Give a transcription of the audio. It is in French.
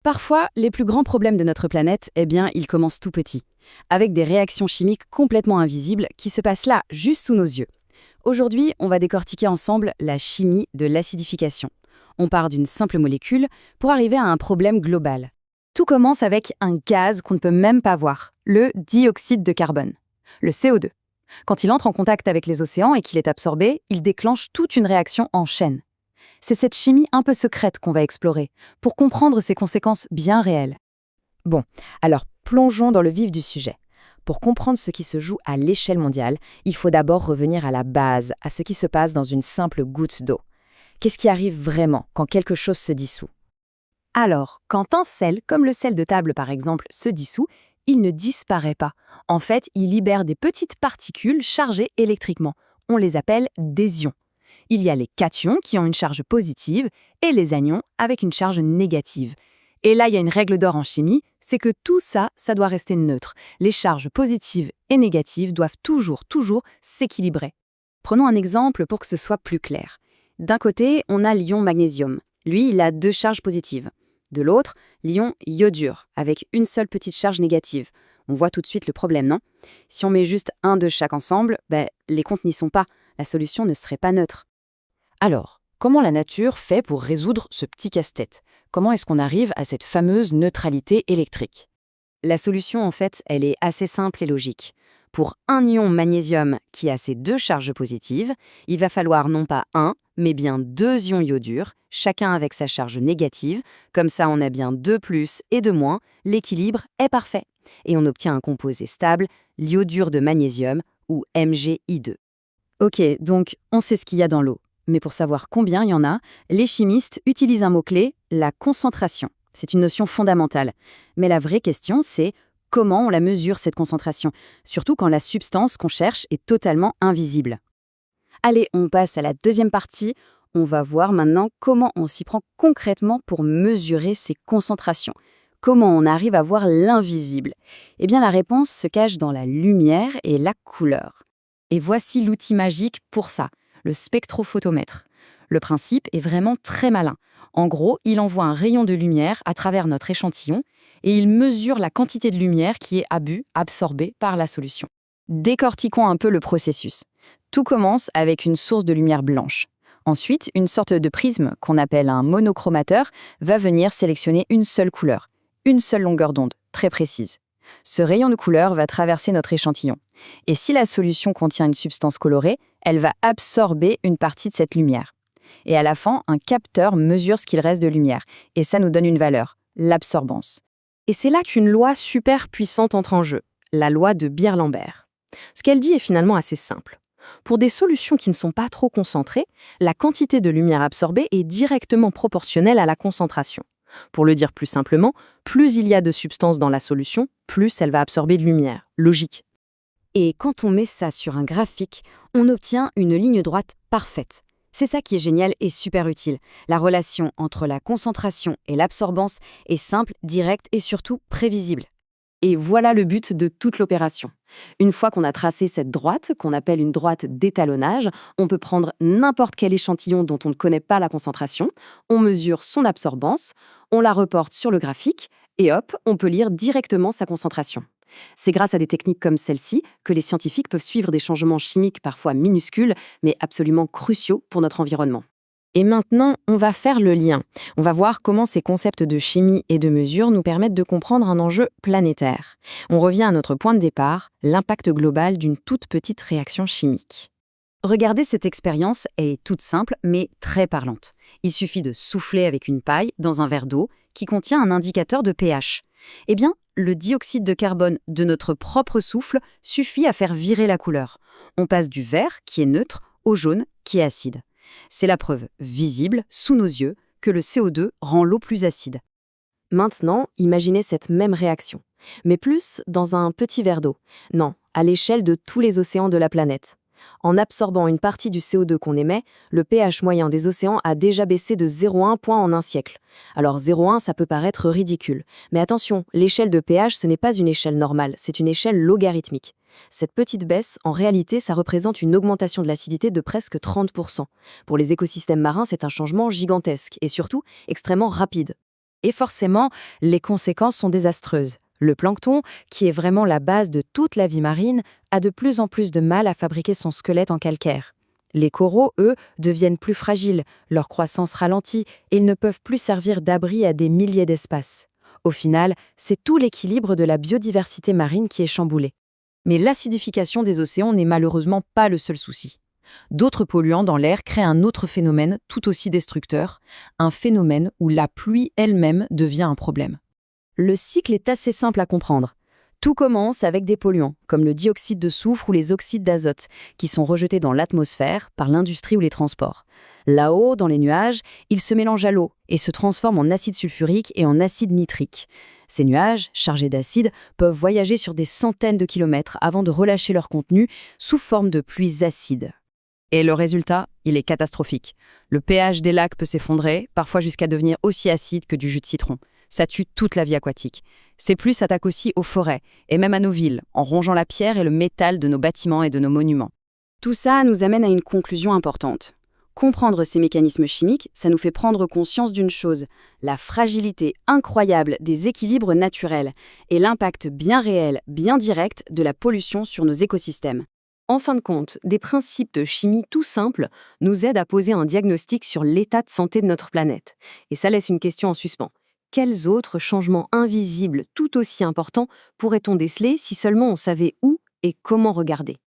Parfois, les plus grands problèmes de notre planète, ils commencent tout petits, avec des réactions chimiques complètement invisibles qui se passent là, juste sous nos yeux. Aujourd'hui, on va décortiquer ensemble la chimie de l'acidification. On part d'une simple molécule pour arriver à un problème global. Tout commence avec un gaz qu'on ne peut même pas voir, le dioxyde de carbone, le CO2. Quand il entre en contact avec les océans et qu'il est absorbé, il déclenche toute une réaction en chaîne. C'est cette chimie un peu secrète qu'on va explorer, pour comprendre ses conséquences bien réelles. Bon, alors plongeons dans le vif du sujet. Pour comprendre ce qui se joue à l'échelle mondiale, il faut d'abord revenir à la base, à ce qui se passe dans une simple goutte d'eau. Qu'est-ce qui arrive vraiment quand quelque chose se dissout? Alors, quand un sel, comme le sel de table par exemple, se dissout, il ne disparaît pas. En fait, il libère des petites particules chargées électriquement. On les appelle des ions. Il y a les cations qui ont une charge positive et les anions avec une charge négative. Et là, il y a une règle d'or en chimie, c'est que tout ça, ça doit rester neutre. Les charges positives et négatives doivent toujours s'équilibrer. Prenons un exemple pour que ce soit plus clair. D'un côté, on a l'ion magnésium. Lui, il a 2 charges positives. De l'autre, l'ion iodure, avec une seule petite charge négative. On voit tout de suite le problème, non? Si on met juste un de chaque ensemble, les comptes n'y sont pas. La solution ne serait pas neutre. Alors, comment la nature fait pour résoudre ce petit casse-tête? Comment est-ce qu'on arrive à cette fameuse neutralité électrique? La solution, en fait, elle est assez simple et logique. Pour un ion magnésium qui a ses 2 charges positives, il va falloir non pas un, mais bien 2 ions iodures, chacun avec sa charge négative. Comme ça, on a bien 2 plus et 2 moins. L'équilibre est parfait. Et on obtient un composé stable, l'iodure de magnésium, ou MgI2. Ok, donc on sait ce qu'il y a dans l'eau. Mais pour savoir combien il y en a, les chimistes utilisent un mot-clé, la concentration. C'est une notion fondamentale. Mais la vraie question, c'est comment on la mesure, cette concentration, surtout quand la substance qu'on cherche est totalement invisible. Allez, on passe à la deuxième partie. On va voir maintenant comment on s'y prend concrètement pour mesurer ces concentrations. Comment on arrive à voir l'invisible? Eh bien, la réponse se cache dans la lumière et la couleur. Et voici l'outil magique pour ça, le spectrophotomètre. Le principe est vraiment très malin. En gros, il envoie un rayon de lumière à travers notre échantillon et il mesure la quantité de lumière qui est absorbée par la solution. Décortiquons un peu le processus. Tout commence avec une source de lumière blanche. Ensuite, une sorte de prisme, qu'on appelle un monochromateur, va venir sélectionner une seule couleur, une seule longueur d'onde, très précise. Ce rayon de couleur va traverser notre échantillon. Et si la solution contient une substance colorée, elle va absorber une partie de cette lumière. Et à la fin, un capteur mesure ce qu'il reste de lumière. Et ça nous donne une valeur, l'absorbance. Et c'est là qu'une loi super puissante entre en jeu, la loi de Beer-Lambert. Ce qu'elle dit est finalement assez simple. Pour des solutions qui ne sont pas trop concentrées, la quantité de lumière absorbée est directement proportionnelle à la concentration. Pour le dire plus simplement, plus il y a de substances dans la solution, plus elle va absorber de lumière. Logique. Et quand on met ça sur un graphique, on obtient une ligne droite parfaite. C'est ça qui est génial et super utile. La relation entre la concentration et l'absorbance est simple, directe et surtout prévisible. Et voilà le but de toute l'opération. Une fois qu'on a tracé cette droite, qu'on appelle une droite d'étalonnage, on peut prendre n'importe quel échantillon dont on ne connaît pas la concentration, on mesure son absorbance, on la reporte sur le graphique, et hop, on peut lire directement sa concentration. C'est grâce à des techniques comme celle-ci que les scientifiques peuvent suivre des changements chimiques parfois minuscules, mais absolument cruciaux pour notre environnement. Et maintenant, on va faire le lien. On va voir comment ces concepts de chimie et de mesure nous permettent de comprendre un enjeu planétaire. On revient à notre point de départ, l'impact global d'une toute petite réaction chimique. Regardez cette expérience, elle est toute simple, mais très parlante. Il suffit de souffler avec une paille dans un verre d'eau qui contient un indicateur de pH. Eh bien, le dioxyde de carbone de notre propre souffle suffit à faire virer la couleur. On passe du vert, qui est neutre, au jaune, qui est acide. C'est la preuve visible, sous nos yeux, que le CO2 rend l'eau plus acide. Maintenant, imaginez cette même réaction, mais plus dans un petit verre d'eau. Non, à l'échelle de tous les océans de la planète. En absorbant une partie du CO2 qu'on émet, le pH moyen des océans a déjà baissé de 0,1 point en un siècle. Alors 0,1, ça peut paraître ridicule. Mais attention, l'échelle de pH, ce n'est pas une échelle normale, c'est une échelle logarithmique. Cette petite baisse, en réalité, ça représente une augmentation de l'acidité de presque 30%. Pour les écosystèmes marins, c'est un changement gigantesque et surtout extrêmement rapide. Et forcément, les conséquences sont désastreuses. Le plancton, qui est vraiment la base de toute la vie marine, a de plus en plus de mal à fabriquer son squelette en calcaire. Les coraux, eux, deviennent plus fragiles, leur croissance ralentit et ils ne peuvent plus servir d'abri à des milliers d'espèces. Au final, c'est tout l'équilibre de la biodiversité marine qui est chamboulé. Mais l'acidification des océans n'est malheureusement pas le seul souci. D'autres polluants dans l'air créent un autre phénomène tout aussi destructeur, un phénomène où la pluie elle-même devient un problème. Le cycle est assez simple à comprendre. Tout commence avec des polluants, comme le dioxyde de soufre ou les oxydes d'azote, qui sont rejetés dans l'atmosphère par l'industrie ou les transports. Là-haut, dans les nuages, ils se mélangent à l'eau et se transforment en acide sulfurique et en acide nitrique. Ces nuages, chargés d'acide, peuvent voyager sur des centaines de kilomètres avant de relâcher leur contenu sous forme de pluies acides. Et le résultat, il est catastrophique. Le pH des lacs peut s'effondrer, parfois jusqu'à devenir aussi acide que du jus de citron. Ça tue toute la vie aquatique. Ces pluies s'attaquent aussi aux forêts, et même à nos villes, en rongeant la pierre et le métal de nos bâtiments et de nos monuments. Tout ça nous amène à une conclusion importante. Comprendre ces mécanismes chimiques, ça nous fait prendre conscience d'une chose, la fragilité incroyable des équilibres naturels et l'impact bien réel, bien direct de la pollution sur nos écosystèmes. En fin de compte, des principes de chimie tout simples nous aident à poser un diagnostic sur l'état de santé de notre planète. Et ça laisse une question en suspens. Quels autres changements invisibles tout aussi importants pourrait-on déceler si seulement on savait où et comment regarder ?